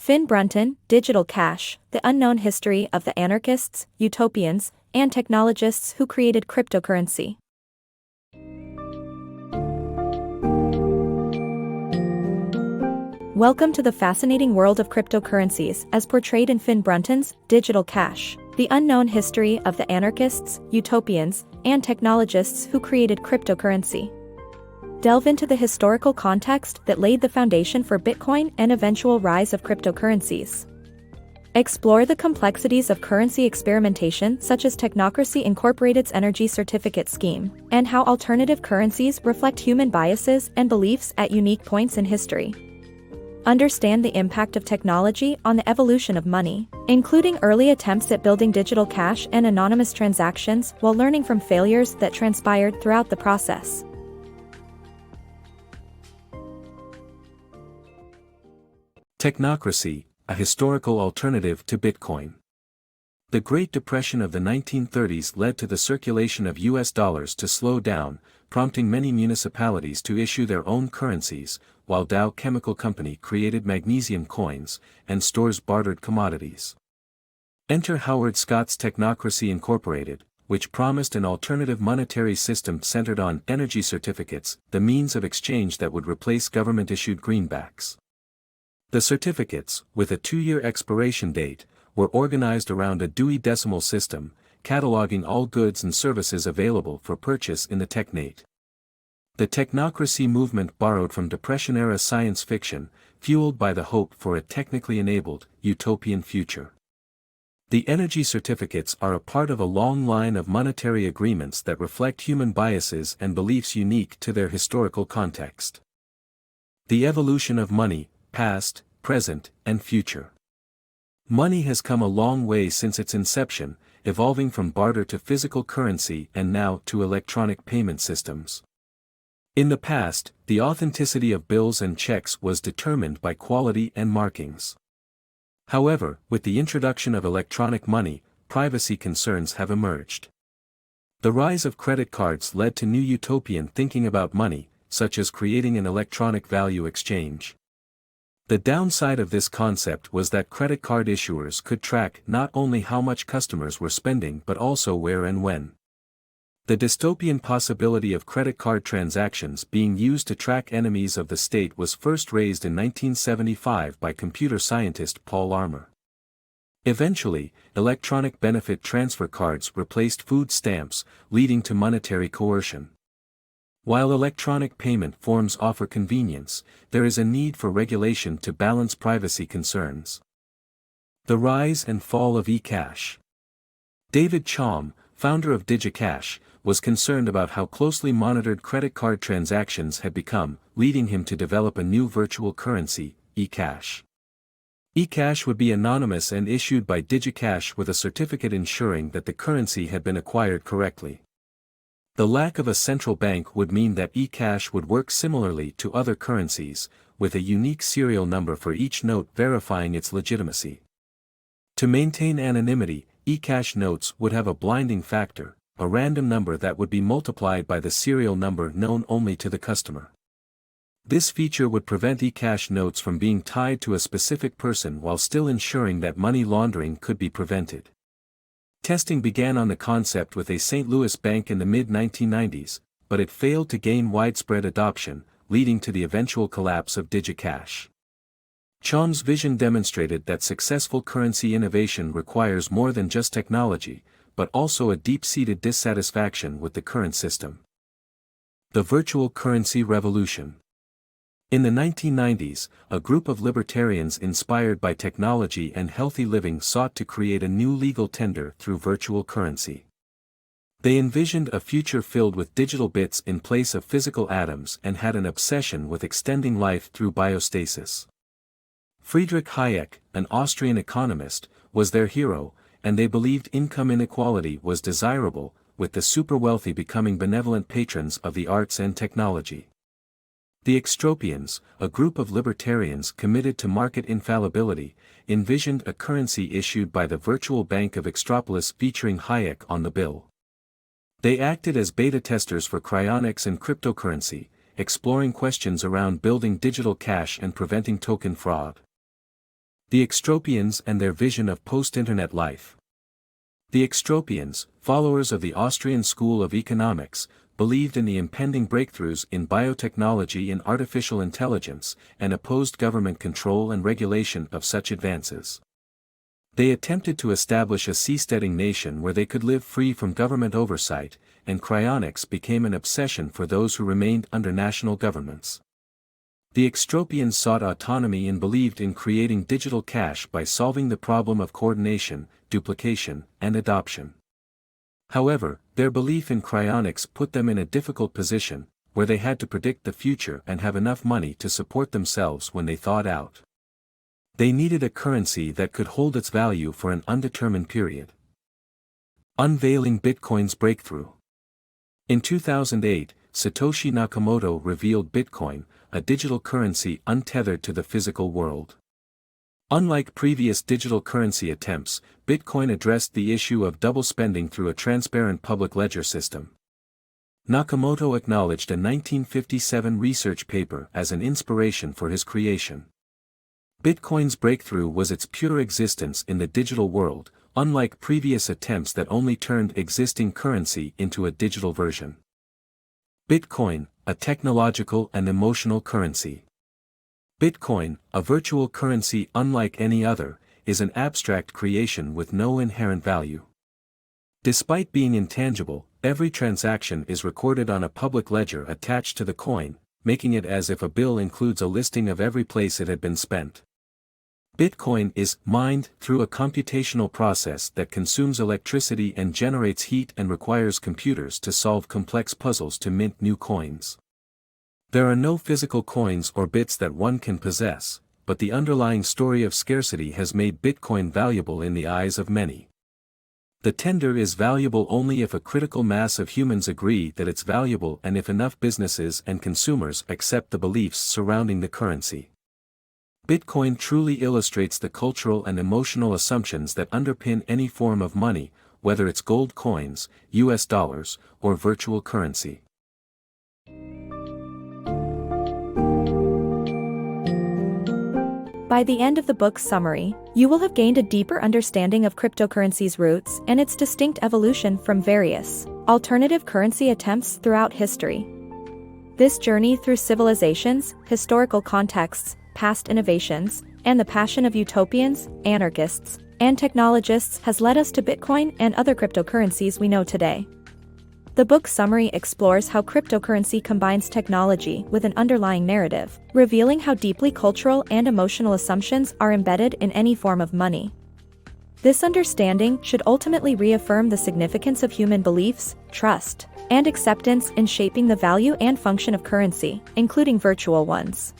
Finn Brunton, Digital Cash, The Unknown History of the Anarchists, Utopians, and Technologists Who Created Cryptocurrency. Welcome to the fascinating world of cryptocurrencies as portrayed in Finn Brunton's Digital Cash, The Unknown History of the Anarchists, Utopians, and Technologists Who Created Cryptocurrency. Delve into the historical context that laid the foundation for Bitcoin and eventual rise of cryptocurrencies. Explore the complexities of currency experimentation such as Technocracy Incorporated's energy certificate scheme, and how alternative currencies reflect human biases and beliefs at unique points in history. Understand the impact of technology on the evolution of money, including early attempts at building digital cash and anonymous transactions while learning from failures that transpired throughout the process. Technocracy, a historical alternative to Bitcoin. The Great Depression of the 1930s led to the circulation of US dollars to slow down, prompting many municipalities to issue their own currencies, while Dow Chemical Company created magnesium coins, and stores bartered commodities. Enter Howard Scott's Technocracy Incorporated, which promised an alternative monetary system centered on energy certificates, the means of exchange that would replace government-issued greenbacks. The certificates, with a 2-year expiration date, were organized around a Dewey Decimal System, cataloging all goods and services available for purchase in the technate. The technocracy movement borrowed from Depression-era science fiction, fueled by the hope for a technically enabled, utopian future. The energy certificates are a part of a long line of monetary agreements that reflect human biases and beliefs unique to their historical context. The evolution of money, past, present, and future. Money has come a long way since its inception, evolving from barter to physical currency and now to electronic payment systems. In the past, the authenticity of bills and checks was determined by quality and markings. However, with the introduction of electronic money, privacy concerns have emerged. The rise of credit cards led to new utopian thinking about money, such as creating an electronic value exchange. The downside of this concept was that credit card issuers could track not only how much customers were spending but also where and when. The dystopian possibility of credit card transactions being used to track enemies of the state was first raised in 1975 by computer scientist Paul Armour. Eventually, electronic benefit transfer cards replaced food stamps, leading to monetary coercion. While electronic payment forms offer convenience, there is a need for regulation to balance privacy concerns. The rise and fall of eCash. David Chaum, founder of DigiCash, was concerned about how closely monitored credit card transactions had become, leading him to develop a new virtual currency, eCash. eCash would be anonymous and issued by DigiCash with a certificate ensuring that the currency had been acquired correctly. The lack of a central bank would mean that eCash would work similarly to other currencies, with a unique serial number for each note verifying its legitimacy. To maintain anonymity, eCash notes would have a blinding factor, a random number that would be multiplied by the serial number known only to the customer. This feature would prevent eCash notes from being tied to a specific person while still ensuring that money laundering could be prevented. Testing began on the concept with a St. Louis bank in the mid-1990s, but it failed to gain widespread adoption, leading to the eventual collapse of DigiCash. Chaum's vision demonstrated that successful currency innovation requires more than just technology, but also a deep-seated dissatisfaction with the current system. The virtual currency revolution. In the 1990s, a group of libertarians inspired by technology and healthy living sought to create a new legal tender through virtual currency. They envisioned a future filled with digital bits in place of physical atoms and had an obsession with extending life through biostasis. Friedrich Hayek, an Austrian economist, was their hero, and they believed income inequality was desirable, with the super-wealthy becoming benevolent patrons of the arts and technology. The Extropians, a group of libertarians committed to market infallibility, envisioned a currency issued by the virtual bank of Extropolis featuring Hayek on the bill. They acted as beta testers for cryonics and cryptocurrency, exploring questions around building digital cash and preventing token fraud. The Extropians and their vision of post-internet life. The Extropians, followers of the Austrian school of economics, believed in the impending breakthroughs in biotechnology and artificial intelligence, and opposed government control and regulation of such advances. They attempted to establish a seasteading nation where they could live free from government oversight, and cryonics became an obsession for those who remained under national governments. The Extropians sought autonomy and believed in creating digital cash by solving the problem of coordination, duplication, and adoption. However, their belief in cryonics put them in a difficult position, where they had to predict the future and have enough money to support themselves when they thawed out. They needed a currency that could hold its value for an undetermined period. Unveiling Bitcoin's breakthrough. In 2008, Satoshi Nakamoto revealed Bitcoin, a digital currency untethered to the physical world. Unlike previous digital currency attempts, Bitcoin addressed the issue of double spending through a transparent public ledger system. Nakamoto acknowledged a 1957 research paper as an inspiration for his creation. Bitcoin's breakthrough was its pure existence in the digital world, unlike previous attempts that only turned existing currency into a digital version. Bitcoin, a technological and emotional currency. Bitcoin, a virtual currency unlike any other, is an abstract creation with no inherent value. Despite being intangible, every transaction is recorded on a public ledger attached to the coin, making it as if a bill includes a listing of every place it had been spent. Bitcoin is mined through a computational process that consumes electricity and generates heat and requires computers to solve complex puzzles to mint new coins. There are no physical coins or bits that one can possess, but the underlying story of scarcity has made Bitcoin valuable in the eyes of many. The tender is valuable only if a critical mass of humans agree that it's valuable and if enough businesses and consumers accept the beliefs surrounding the currency. Bitcoin truly illustrates the cultural and emotional assumptions that underpin any form of money, whether it's gold coins, US dollars, or virtual currency. By the end of the book's summary, you will have gained a deeper understanding of cryptocurrency's roots and its distinct evolution from various alternative currency attempts throughout history. This journey through civilizations, historical contexts, past innovations, and the passion of utopians, anarchists, and technologists has led us to Bitcoin and other cryptocurrencies we know today. The book's summary explores how cryptocurrency combines technology with an underlying narrative, revealing how deeply cultural and emotional assumptions are embedded in any form of money. This understanding should ultimately reaffirm the significance of human beliefs, trust, and acceptance in shaping the value and function of currency, including virtual ones.